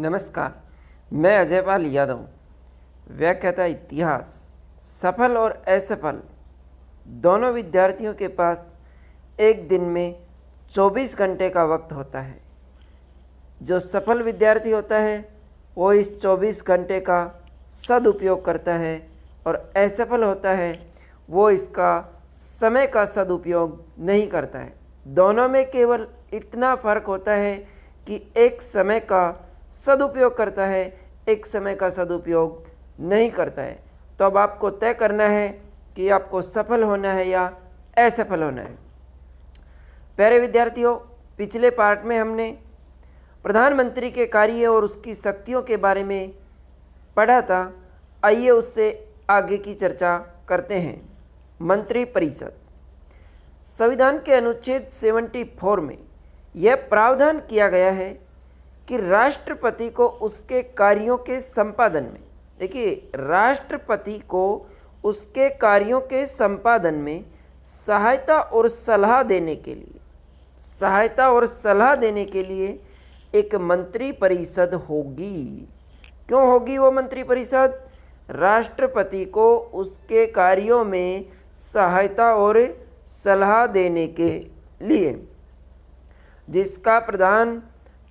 नमस्कार, मैं अजयपाल यादव। व्याख्याता इतिहास। सफल और असफल दोनों विद्यार्थियों के पास एक दिन में 24 घंटे का वक्त होता है। जो सफल विद्यार्थी होता है वो इस 24 घंटे का सदुपयोग करता है और असफल होता है वो इसका समय का सदुपयोग नहीं करता है। दोनों में केवल इतना फ़र्क होता है कि एक समय का सदुपयोग करता है, एक समय का सदुपयोग नहीं करता है। तो अब आपको तय करना है कि आपको सफल होना है या असफल होना है। प्यारे विद्यार्थियों, पिछले पार्ट में हमने प्रधानमंत्री के कार्य और उसकी शक्तियों के बारे में पढ़ा था। आइए उससे आगे की चर्चा करते हैं। मंत्रिपरिषद। संविधान के अनुच्छेद 74 में यह प्रावधान किया गया है कि राष्ट्रपति को उसके कार्यों के संपादन में, देखिए, राष्ट्रपति को उसके कार्यों के संपादन में सहायता और सलाह देने के लिए एक मंत्रिपरिषद होगी। क्यों होगी वो मंत्रिपरिषद? राष्ट्रपति को उसके कार्यों में सहायता और सलाह देने के लिए, जिसका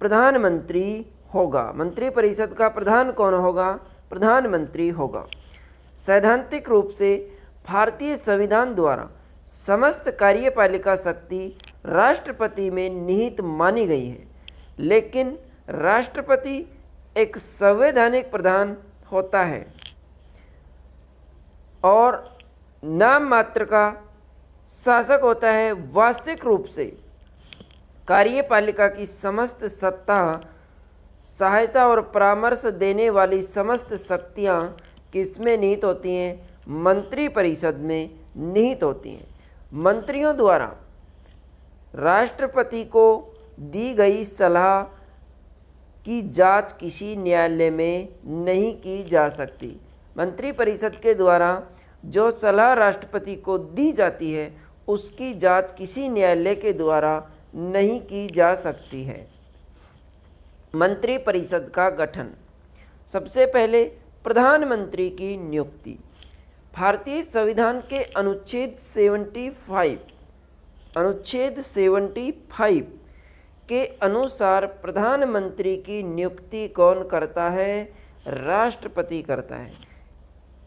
प्रधानमंत्री होगा। मंत्रिपरिषद का प्रधान कौन होगा? प्रधानमंत्री होगा। सैद्धांतिक रूप से भारतीय संविधान द्वारा समस्त कार्यपालिका शक्ति राष्ट्रपति में निहित मानी गई है, लेकिन राष्ट्रपति एक संवैधानिक प्रधान होता है और नाम मात्र का शासक होता है। वास्तविक रूप से कार्यपालिका की समस्त सत्ता, सहायता और परामर्श देने वाली समस्त शक्तियाँ किसमें निहित होती हैं? मंत्रिपरिषद में निहित होती हैं। मंत्रियों द्वारा राष्ट्रपति को दी गई सलाह की जांच किसी न्यायालय में नहीं की जा सकती। मंत्रिपरिषद के द्वारा जो सलाह राष्ट्रपति को दी जाती है उसकी जांच किसी न्यायालय के द्वारा नहीं की जा सकती है। मंत्रिपरिषद का गठन। सबसे पहले प्रधानमंत्री की नियुक्ति। भारतीय संविधान के अनुच्छेद 75 के अनुसार प्रधानमंत्री की नियुक्ति कौन करता है? राष्ट्रपति करता है।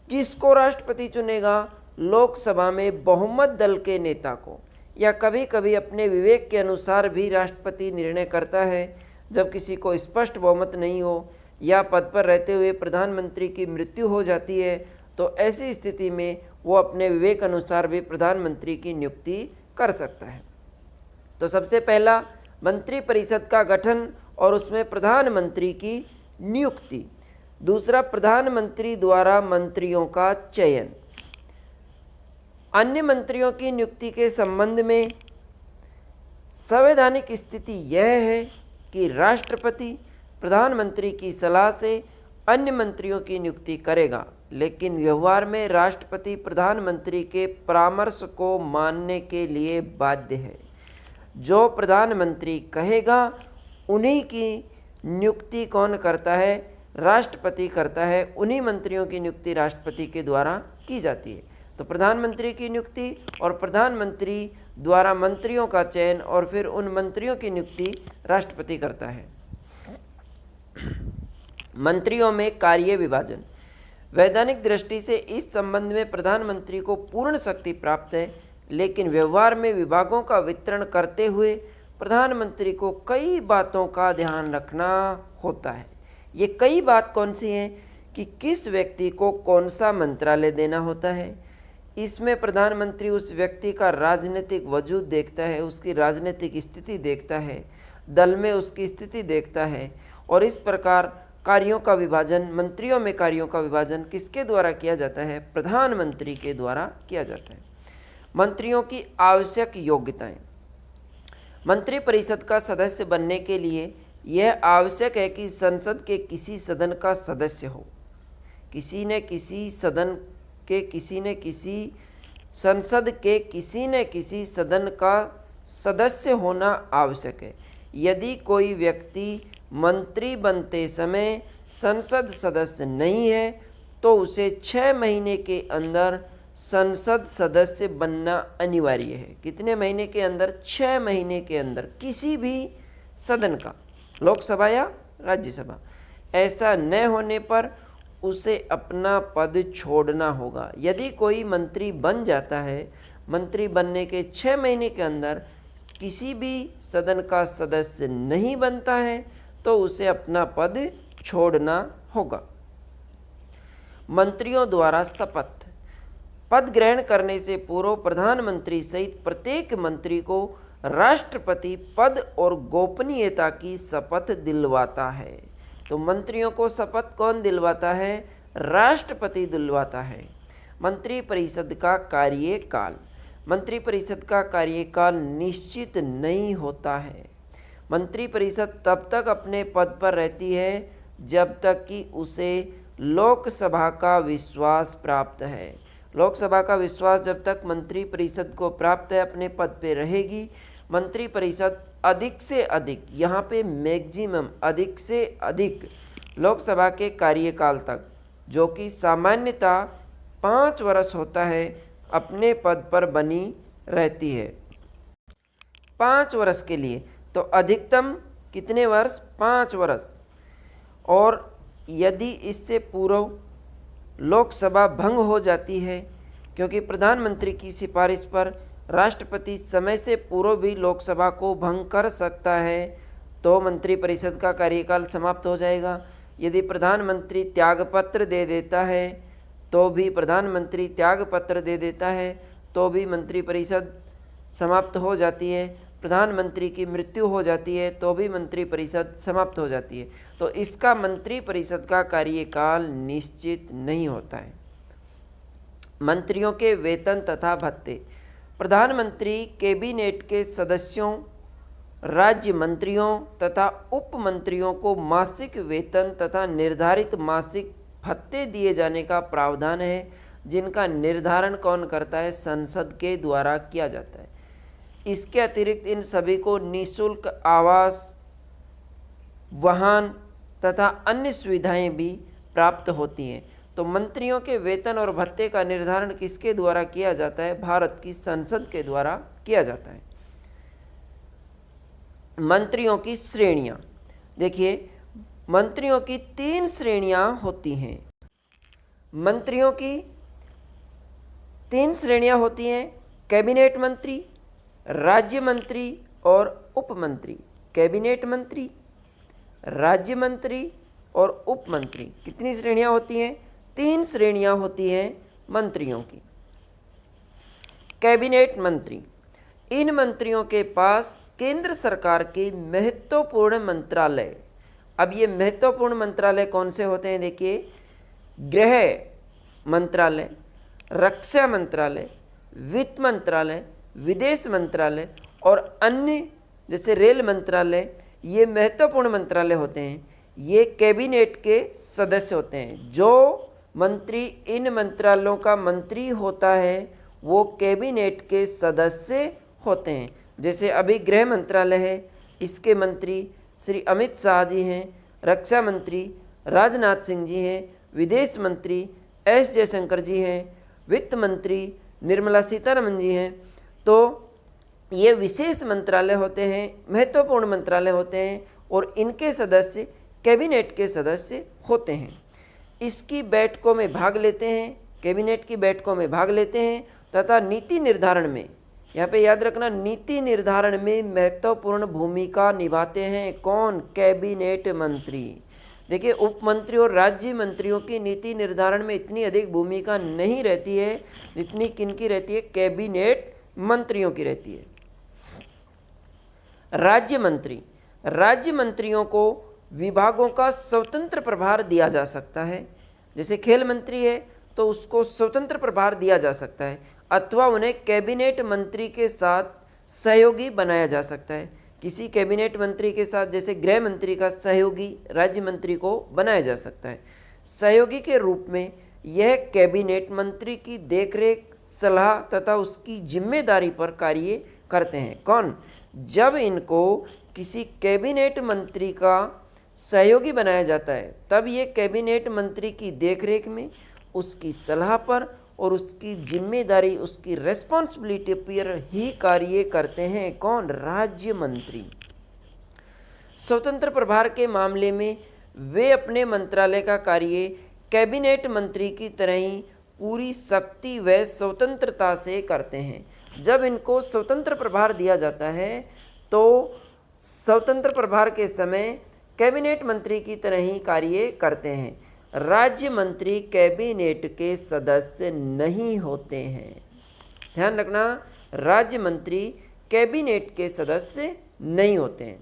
किसको राष्ट्रपति चुनेगा? लोकसभा में बहुमत दल के नेता को, या कभी कभी अपने विवेक के अनुसार भी राष्ट्रपति निर्णय करता है। जब किसी को स्पष्ट बहुमत नहीं हो या पद पर रहते हुए प्रधानमंत्री की मृत्यु हो जाती है तो ऐसी स्थिति में वो अपने विवेक अनुसार भी प्रधानमंत्री की नियुक्ति कर सकता है। तो सबसे पहला मंत्रिपरिषद का गठन और उसमें प्रधानमंत्री की नियुक्ति। दूसरा, प्रधानमंत्री द्वारा मंत्रियों का चयन। अन्य मंत्रियों की नियुक्ति के संबंध में संवैधानिक स्थिति यह है कि राष्ट्रपति प्रधानमंत्री की सलाह से अन्य मंत्रियों की नियुक्ति करेगा, लेकिन व्यवहार में राष्ट्रपति प्रधानमंत्री के परामर्श को मानने के लिए बाध्य है। जो प्रधानमंत्री कहेगा उन्हीं की नियुक्ति कौन करता है? राष्ट्रपति करता है। उन्हीं मंत्रियों की नियुक्ति राष्ट्रपति के द्वारा की जाती है। तो प्रधानमंत्री की नियुक्ति और प्रधानमंत्री द्वारा मंत्रियों का चयन और फिर उन मंत्रियों की नियुक्ति राष्ट्रपति करता है। मंत्रियों में कार्य विभाजन। वैधानिक दृष्टि से इस संबंध में प्रधानमंत्री को पूर्ण शक्ति प्राप्त है, लेकिन व्यवहार में विभागों का वितरण करते हुए प्रधानमंत्री को कई बातों का ध्यान रखना होता है। ये कई बात कौन सी हैं कि किस व्यक्ति को कौन सा मंत्रालय देना होता है। इसमें प्रधानमंत्री उस व्यक्ति का राजनीतिक वजूद देखता है, उसकी राजनीतिक स्थिति देखता है, दल में उसकी स्थिति देखता है, और इस प्रकार कार्यों का विभाजन, मंत्रियों में कार्यों का विभाजन किसके द्वारा किया जाता है? प्रधानमंत्री के द्वारा किया जाता है। मंत्रियों की आवश्यक योग्यताएं। मंत्रिपरिषद का सदस्य बनने के लिए यह आवश्यक है कि संसद के किसी सदन का सदस्य हो। संसद के किसी न किसी सदन का सदस्य होना आवश्यक है। यदि कोई व्यक्ति मंत्री बनते समय संसद सदस्य नहीं है तो उसे 6 महीने के अंदर संसद सदस्य बनना अनिवार्य है। कितने महीने के अंदर? 6 महीने के अंदर किसी भी सदन का, लोकसभा या राज्यसभा। ऐसा न होने पर उसे अपना पद छोड़ना होगा। यदि कोई मंत्री बन जाता है, मंत्री बनने के 6 महीने के अंदर किसी भी सदन का सदस्य नहीं बनता है तो उसे अपना पद छोड़ना होगा। मंत्रियों द्वारा शपथ। पद ग्रहण करने से पूर्व प्रधानमंत्री सहित प्रत्येक मंत्री को राष्ट्रपति पद और गोपनीयता की शपथ दिलवाता है। तो मंत्रियों को शपथ कौन दिलवाता है? राष्ट्रपति दिलवाता है। मंत्रिपरिषद का कार्यकाल। मंत्रिपरिषद का कार्यकाल निश्चित नहीं होता है। मंत्रिपरिषद तब तक अपने पद पर रहती है जब तक कि उसे लोकसभा का विश्वास प्राप्त है। लोकसभा का विश्वास जब तक मंत्रिपरिषद को प्राप्त है, अपने पद पे रहेगी। मंत्रिपरिषद अधिक से अधिक, यहाँ पे मैक्सिमम अधिक से अधिक लोकसभा के कार्यकाल तक, जो कि सामान्यतः 5 वर्ष होता है, अपने पद पर बनी रहती है। 5 वर्ष के लिए तो अधिकतम कितने वर्ष? 5 वर्ष। और यदि इससे पूर्व लोकसभा भंग हो जाती है, क्योंकि प्रधानमंत्री की सिफारिश पर राष्ट्रपति समय से पूर्व भी लोकसभा को भंग कर सकता है, तो मंत्रिपरिषद का कार्यकाल समाप्त हो जाएगा। यदि प्रधानमंत्री त्यागपत्र दे देता है तो भी मंत्रिपरिषद समाप्त हो जाती है। प्रधानमंत्री की मृत्यु हो जाती है तो भी मंत्रिपरिषद समाप्त हो जाती है। तो इसका मंत्रिपरिषद का कार्यकाल निश्चित नहीं होता है। मंत्रियों के वेतन तथा भत्ते। प्रधानमंत्री कैबिनेट के सदस्यों, राज्य मंत्रियों तथा उप मंत्रियों को मासिक वेतन तथा निर्धारित मासिक भत्ते दिए जाने का प्रावधान है, जिनका निर्धारण कौन करता है? संसद के द्वारा किया जाता है। इसके अतिरिक्त इन सभी को निःशुल्क आवास, वाहन तथा अन्य सुविधाएं भी प्राप्त होती हैं। तो मंत्रियों के वेतन और भत्ते का निर्धारण किसके द्वारा किया जाता है? भारत की संसद के द्वारा किया जाता है। मंत्रियों की श्रेणियां। देखिए, मंत्रियों की 3 श्रेणियां होती हैं। मंत्रियों की 3 श्रेणियां होती हैं: कैबिनेट मंत्री, राज्य मंत्री और उप मंत्री। कैबिनेट मंत्री, राज्य मंत्री और उप मंत्री। कितनी श्रेणियां होती हैं? 3 श्रेणियां होती हैं मंत्रियों की। कैबिनेट मंत्री, इन मंत्रियों के पास केंद्र सरकार के महत्वपूर्ण मंत्रालय। अब ये महत्वपूर्ण मंत्रालय कौन से होते हैं? देखिए, गृह मंत्रालय, रक्षा मंत्रालय, वित्त मंत्रालय, विदेश मंत्रालय और अन्य जैसे रेल मंत्रालय, ये महत्वपूर्ण मंत्रालय होते हैं। ये कैबिनेट के सदस्य होते हैं। जो मंत्री इन मंत्रालयों का मंत्री होता है वो कैबिनेट के सदस्य होते हैं। जैसे अभी गृह मंत्रालय है, इसके मंत्री श्री अमित शाह जी हैं, रक्षा मंत्री राजनाथ सिंह जी हैं, विदेश मंत्री एस जयशंकर जी हैं, वित्त मंत्री निर्मला सीतारमन जी हैं। तो ये विशेष मंत्रालय होते हैं, महत्वपूर्ण मंत्रालय होते हैं और इनके सदस्य कैबिनेट के सदस्य होते हैं। इसकी बैठकों में भाग लेते हैं, कैबिनेट की बैठकों में भाग लेते हैं तथा नीति निर्धारण में, यहाँ पे याद रखना, नीति निर्धारण में महत्वपूर्ण भूमिका निभाते हैं। कौन? कैबिनेट मंत्री। देखिए, उप मंत्री और राज्य मंत्रियों की नीति निर्धारण में इतनी अधिक भूमिका नहीं रहती है जितनी किनकी रहती है? कैबिनेट मंत्रियों की रहती है। राज्य मंत्री, राज्य मंत्रियों को विभागों का स्वतंत्र प्रभार दिया जा सकता है। जैसे खेल मंत्री है तो उसको स्वतंत्र प्रभार दिया जा सकता है, अथवा उन्हें कैबिनेट मंत्री के साथ सहयोगी बनाया जा सकता है। किसी कैबिनेट मंत्री के साथ जैसे गृह मंत्री का सहयोगी राज्य मंत्री को बनाया जा सकता है। सहयोगी के रूप में यह कैबिनेट मंत्री की देखरेख, सलाह तथा उसकी जिम्मेदारी पर कार्य करते हैं। कौन? जब इनको किसी कैबिनेट मंत्री का सहयोगी बनाया जाता है, तब ये कैबिनेट मंत्री की देखरेख में, उसकी सलाह पर और उसकी जिम्मेदारी, उसकी रेस्पॉन्सिबिलिटी पर ही कार्य करते हैं। कौन? राज्य मंत्री। स्वतंत्र प्रभार के मामले में वे अपने मंत्रालय का कार्य कैबिनेट मंत्री की तरह ही पूरी शक्ति व स्वतंत्रता से करते हैं। जब इनको स्वतंत्र प्रभार दिया जाता है तो स्वतंत्र प्रभार के समय कैबिनेट मंत्री की तरह ही कार्य करते हैं। राज्य मंत्री कैबिनेट के सदस्य नहीं होते हैं। ध्यान रखना, राज्य मंत्री कैबिनेट के सदस्य नहीं होते हैं।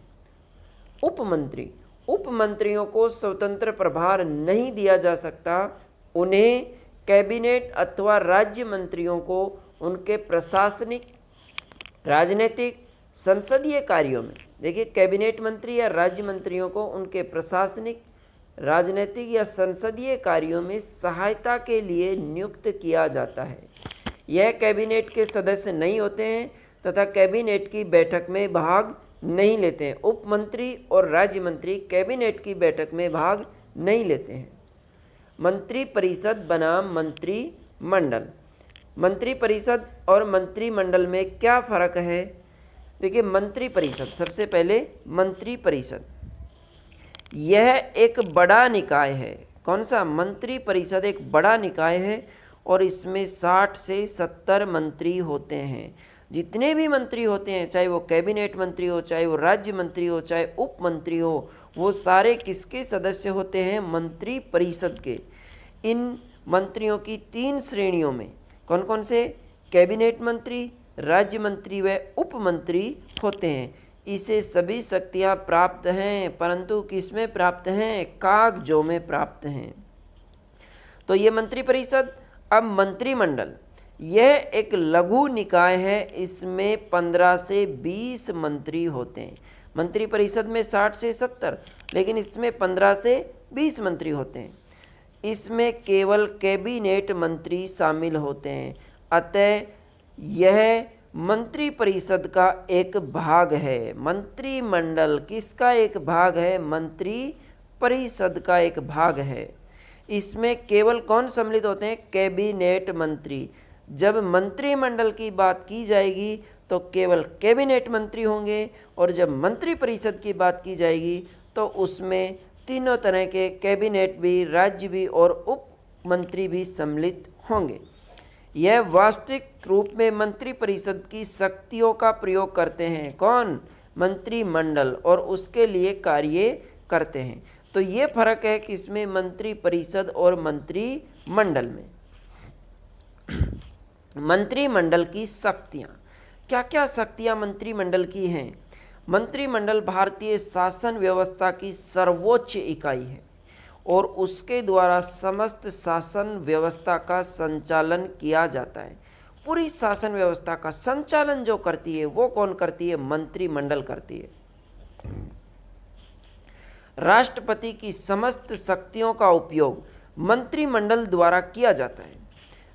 उपमंत्री, उपमंत्रियों को स्वतंत्र प्रभार नहीं दिया जा सकता। उन्हें कैबिनेट अथवा राज्य मंत्रियों को उनके प्रशासनिक, राजनीतिक, संसदीय कार्यों में, देखिए कैबिनेट मंत्री या राज्य मंत्रियों को उनके प्रशासनिक, राजनीतिक या संसदीय कार्यों में सहायता के लिए नियुक्त किया जाता है। यह कैबिनेट के सदस्य नहीं होते हैं तथा कैबिनेट की बैठक में भाग नहीं लेते हैं। उप मंत्री और राज्य मंत्री कैबिनेट की बैठक में भाग नहीं लेते हैं। मंत्री परिषद बनाम मंत्रिमंडल। मंत्री परिषद और मंत्रिमंडल में क्या फर्क है? देखिए मंत्री परिषद, सबसे पहले मंत्री परिषद, यह एक बड़ा निकाय है। कौन सा? मंत्री परिषद एक बड़ा निकाय है और इसमें 60 से 70 मंत्री होते हैं। जितने भी मंत्री होते हैं, चाहे वो कैबिनेट मंत्री हो, चाहे वो राज्य मंत्री हो, चाहे उप मंत्री हो, वो सारे किसके सदस्य होते हैं? मंत्री परिषद के। इन मंत्रियों की 3 श्रेणियों में कौन कौन से? कैबिनेट मंत्री, राज्य मंत्री व उप मंत्री होते हैं। इसे सभी शक्तियां प्राप्त हैं, परंतु किसमें प्राप्त हैं? कागजों में प्राप्त हैं। तो ये मंत्री परिषद। अब मंत्रिमंडल, यह एक लघु निकाय है। इसमें 15 से 20 मंत्री होते हैं। मंत्री परिषद में 60 से 70, लेकिन इसमें 15 से 20 मंत्री होते हैं। इसमें केवल कैबिनेट मंत्री शामिल होते हैं। अतः यह मंत्री परिषद का एक भाग है। मंत्रिमंडल किसका एक भाग है? मंत्री परिषद का एक भाग है। इसमें केवल कौन सम्मिलित होते हैं? कैबिनेट मंत्री। जब मंत्रिमंडल की बात की जाएगी तो केवल कैबिनेट मंत्री होंगे, और जब मंत्री परिषद की बात की जाएगी तो उसमें तीनों तरह के कैबिनेट भी, राज्य भी और उप मंत्री भी सम्मिलित होंगे। यह वास्तविक रूप में मंत्री परिषद की शक्तियों का प्रयोग करते हैं। कौन? मंत्रिमंडल, और उसके लिए कार्य करते हैं। तो ये फर्क है किसमें? मंत्री परिषद और मंत्रिमंडल में। मंत्रिमंडल की शक्तियां, क्या क्या शक्तियां मंत्रिमंडल की हैं? मंत्रिमंडल भारतीय शासन व्यवस्था की सर्वोच्च इकाई है और उसके द्वारा समस्त शासन व्यवस्था का संचालन किया जाता है। पूरी शासन व्यवस्था का संचालन जो करती है वो कौन करती है? मंत्रिमंडल करती है। राष्ट्रपति की समस्त शक्तियों का उपयोग मंत्रिमंडल द्वारा किया जाता है।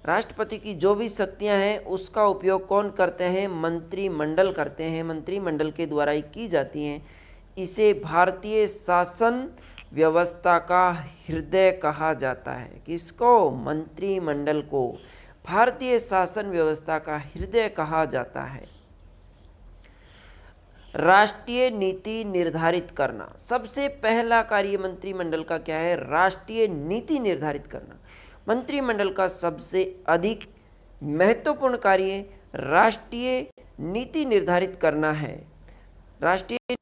राष्ट्रपति की जो भी शक्तियां हैं उसका उपयोग कौन करते हैं? मंत्रिमंडल करते हैं। मंत्रिमंडल के द्वारा ही की जाती हैं। इसे भारतीय शासन व्यवस्था का हृदय कहा जाता है। किसको? मंत्रिमंडल को भारतीय शासन व्यवस्था का हृदय कहा जाता है। राष्ट्रीय नीति निर्धारित करना, सबसे पहला कार्य मंत्रिमंडल का क्या है? राष्ट्रीय नीति निर्धारित करना। मंत्रिमंडल का सबसे अधिक महत्वपूर्ण कार्य राष्ट्रीय नीति निर्धारित करना है। राष्ट्रीय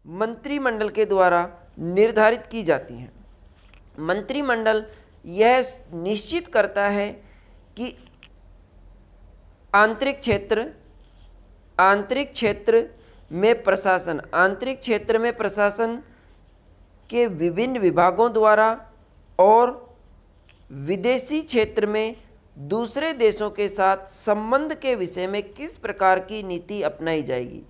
मंत्रिमंडल के द्वारा निर्धारित की जाती हैं। मंत्रिमंडल यह निश्चित करता है कि आंतरिक क्षेत्र में प्रशासन के विभिन्न विभागों द्वारा और विदेशी क्षेत्र में दूसरे देशों के साथ संबंध के विषय में किस प्रकार की नीति अपनाई जाएगी।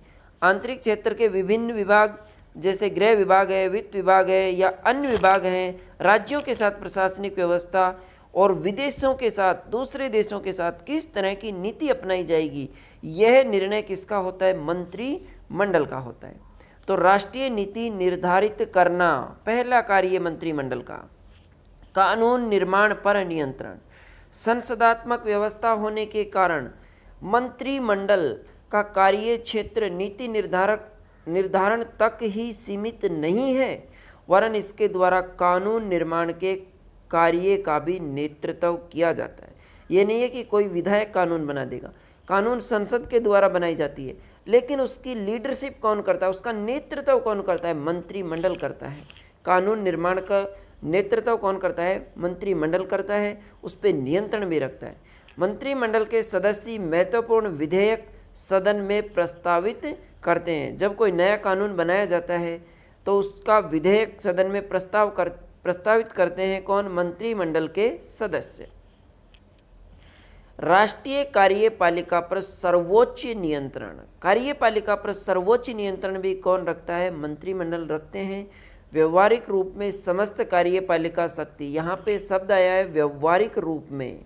आंतरिक क्षेत्र के विभिन्न विभाग जैसे गृह विभाग है, वित्त विभाग है या अन्य विभाग हैं, राज्यों के साथ प्रशासनिक व्यवस्था और विदेशों के साथ, दूसरे देशों के साथ किस तरह की नीति अपनाई जाएगी, यह निर्णय किसका होता है? मंत्रिमंडल का होता है। तो राष्ट्रीय नीति निर्धारित करना पहला कार्य मंत्रिमंडल का। कानून निर्माण पर नियंत्रण। संसदात्मक व्यवस्था होने के कारण मंत्रिमंडल का कार्य क्षेत्र नीति निर्धारण तक ही सीमित नहीं है, वरन इसके द्वारा कानून निर्माण के कार्य का भी नेतृत्व किया जाता है। ये नहीं है कि कोई विधायक कानून बना देगा, कानून संसद के द्वारा बनाई जाती है, लेकिन उसकी लीडरशिप कौन करता है, उसका नेतृत्व कौन करता है, मंत्रिमंडल करता है। कानून निर्माण का नेतृत्व कौन करता है, मंत्रिमंडल करता है, उस पर नियंत्रण भी रखता है। मंत्रिमंडल के सदस्य महत्वपूर्ण विधेयक सदन में प्रस्तावित करते हैं। जब कोई नया कानून बनाया जाता है तो उसका विधेयक सदन में प्रस्तावित करते हैं कौन, मंत्रिमंडल के सदस्य। राष्ट्रीय कार्यपालिका पर सर्वोच्च नियंत्रण। कार्यपालिका पर सर्वोच्च नियंत्रण भी कौन रखता है, मंत्रिमंडल रखते हैं। व्यवहारिक रूप में समस्त कार्यपालिका शक्ति, यहाँ पे शब्द आया है व्यवहारिक रूप में,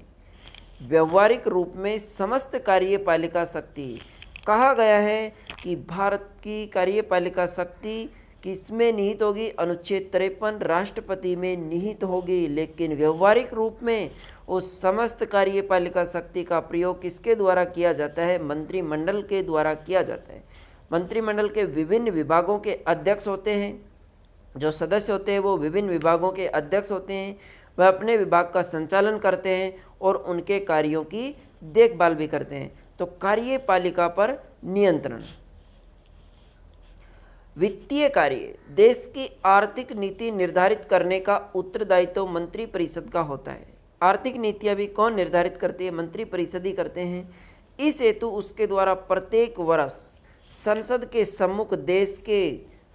व्यवहारिक रूप में समस्त कार्यपालिका शक्ति। कहा गया है कि भारत की कार्यपालिका शक्ति किसमें निहित होगी, अनुच्छेद 53 राष्ट्रपति में निहित होगी। लेकिन व्यवहारिक रूप में उस समस्त कार्यपालिका शक्ति का प्रयोग किसके द्वारा किया जाता है, मंत्रिमंडल के द्वारा किया जाता है। मंत्रिमंडल के विभिन्न विभागों के अध्यक्ष होते हैं, जो सदस्य होते हैं वो विभिन्न विभागों के अध्यक्ष होते हैं। वह अपने विभाग का संचालन करते हैं और उनके कार्यों की देखभाल भी करते हैं। तो कार्यपालिका पर नियंत्रण। वित्तीय कार्य। देश की आर्थिक नीति निर्धारित करने का उत्तरदायित्व मंत्रिपरिषद का होता है। आर्थिक नीतियां भी कौन निर्धारित करती है, मंत्रिपरिषद ही करते हैं। इस हेतु उसके द्वारा प्रत्येक वर्ष संसद के सम्मुख देश के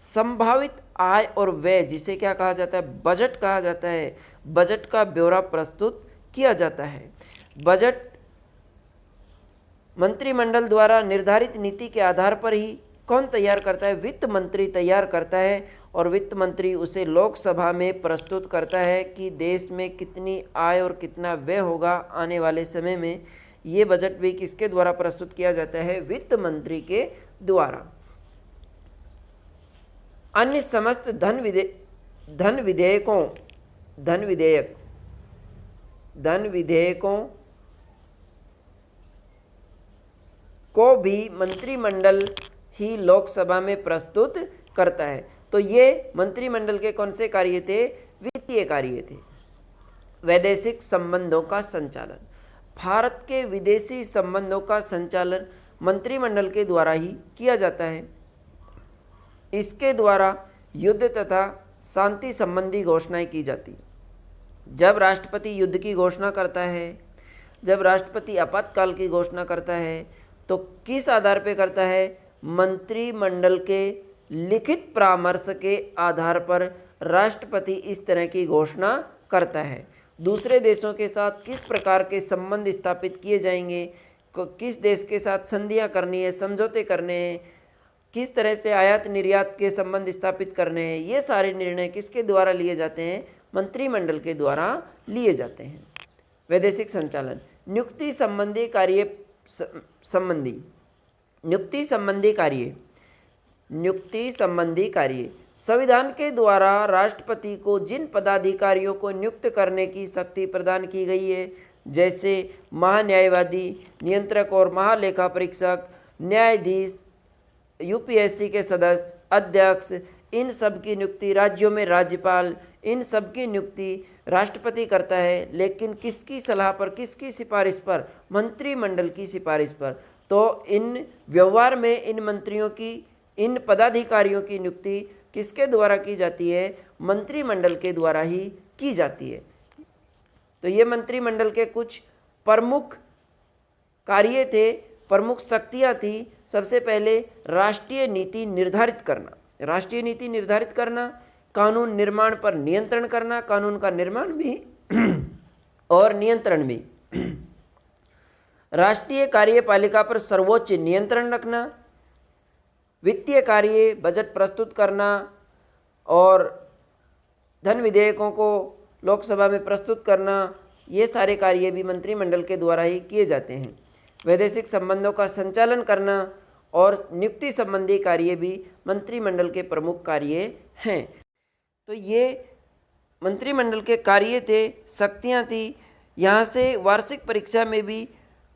संभावित आय और व्यय, जिसे क्या कहा जाता है, बजट कहा जाता है, बजट का ब्यौरा प्रस्तुत किया जाता है। बजट मंत्रिमंडल द्वारा निर्धारित नीति के आधार पर ही कौन तैयार करता है, वित्त मंत्री तैयार करता है, और वित्त मंत्री उसे लोकसभा में प्रस्तुत करता है कि देश में कितनी आय और कितना व्यय होगा आने वाले समय में। ये बजट भी किसके द्वारा प्रस्तुत किया जाता है, वित्त मंत्री के द्वारा। अन्य समस्त धन विधेयकों को भी मंत्रिमंडल ही लोकसभा में प्रस्तुत करता है। तो ये मंत्रिमंडल के कौन से कार्य थे, वित्तीय कार्य थे। वैदेशिक संबंधों का संचालन। भारत के विदेशी संबंधों का संचालन मंत्रिमंडल के द्वारा ही किया जाता है। इसके द्वारा युद्ध तथा शांति संबंधी घोषणाएं की जाती हैं। जब राष्ट्रपति युद्ध की घोषणा करता है, जब राष्ट्रपति आपातकाल की घोषणा करता है, तो किस आधार पर करता है, मंत्रिमंडल के लिखित परामर्श के आधार पर राष्ट्रपति इस तरह की घोषणा करता है। दूसरे देशों के साथ किस प्रकार के संबंध स्थापित किए जाएंगे, किस देश के साथ संधियां करनी है, समझौते करने हैं, किस तरह से आयात निर्यात के संबंध स्थापित करने हैं, ये सारे निर्णय किसके द्वारा लिए जाते हैं, मंत्रिमंडल के द्वारा लिए जाते हैं। वैदेशिक संचालन। नियुक्ति संबंधी कार्य नियुक्ति संबंधी कार्य। संविधान के द्वारा राष्ट्रपति को जिन पदाधिकारियों को नियुक्त करने की शक्ति प्रदान की गई है, जैसे महान्यायवादी, नियंत्रक और महालेखा परीक्षक, न्यायाधीश, यूपीएससी के सदस्य, अध्यक्ष, इन सब की नियुक्ति राज्यों में राज्यपाल, इन सब की नियुक्ति राष्ट्रपति करता है। लेकिन किसकी सलाह पर, किसकी सिफारिश पर, मंत्रिमंडल की सिफारिश पर। तो इन व्यवहार में इन मंत्रियों की, इन पदाधिकारियों की नियुक्ति किसके द्वारा की जाती है, मंत्रिमंडल के द्वारा ही की जाती है। तो ये मंत्रिमंडल के कुछ प्रमुख कार्य थे, प्रमुख शक्तियाँ थी। सबसे पहले राष्ट्रीय नीति निर्धारित करना, राष्ट्रीय नीति निर्धारित करना, कानून निर्माण पर नियंत्रण करना, कानून का निर्माण भी और नियंत्रण भी, राष्ट्रीय कार्यपालिका पर सर्वोच्च नियंत्रण रखना, वित्तीय कार्य, बजट प्रस्तुत करना और धन विधेयकों को लोकसभा में प्रस्तुत करना, ये सारे कार्य भी मंत्रिमंडल के द्वारा ही किए जाते हैं। वैदेशिक संबंधों का संचालन करना और नियुक्ति संबंधी कार्य भी मंत्रिमंडल के प्रमुख कार्य हैं। तो ये मंत्रिमंडल के कार्य थे, शक्तियाँ थी। यहाँ से वार्षिक परीक्षा में भी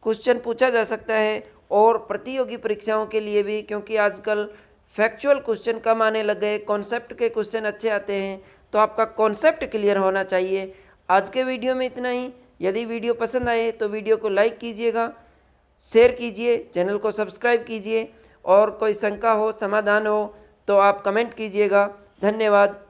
क्वेश्चन पूछा जा सकता है और प्रतियोगी परीक्षाओं के लिए भी, क्योंकि आजकल फैक्चुअल क्वेश्चन कम आने लग गए, कॉन्सेप्ट के क्वेश्चन अच्छे आते हैं, तो आपका कॉन्सेप्ट क्लियर होना चाहिए। आज के वीडियो में इतना ही। यदि वीडियो पसंद आए तो वीडियो को लाइक कीजिएगा, शेयर कीजिए, चैनल को सब्सक्राइब कीजिए और कोई शंका हो, समाधान हो तो आप कमेंट कीजिएगा। धन्यवाद।